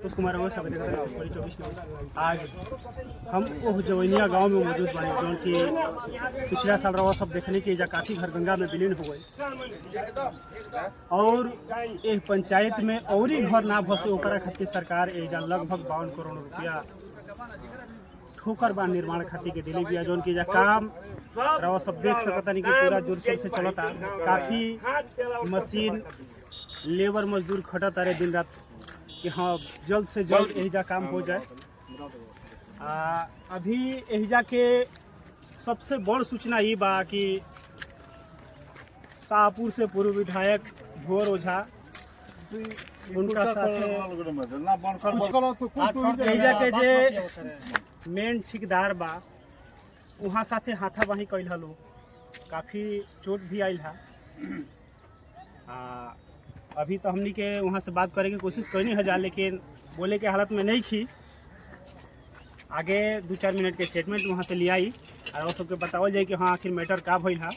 संतोष कुमार हो सब 24 नंबर। आज हम वो जवैनिया गांव में मौजूद बने जो कि पिछला साल रवा सब देखने की जा काफ़ी घर गंगा में विलीन हो गए और एक पंचायत में और ही घर ना भसे ओकरा खातिर सरकार एजा लगभग 52 करोड़ रुपया ठोकर बांध निर्माण खातिर के दिले बिया। जौन की जा काम रवा सब देख सकता नहीं कि पूरा जोर शोर से चलता। काफ़ी मशीन लेबर मजदूर खटत रहे दिन रात कि हाँ जल्द से जल्द एहिजा काम हो जाए। अभी एहिजा के सबसे बड़ सूचना ये बा कि शाहपुर से पूर्व विधायक भुवर ओझा उनका साथे एहिजा के जे मेन ठेकेदार बा वहाँ साथे हाथाबाही कैल हलो, काफ़ी चोट भी आयल है। अभी तो हमनी के वहाँ से बात करे की कोशिश करनी है जा, लेकिन बोले के हालत में नहीं थी। आगे 2-4 मिनट के स्टेटमेंट वहाँ से ले आई और सबके बतावल जाए कि हाँ आखिर मैटर का भइल है।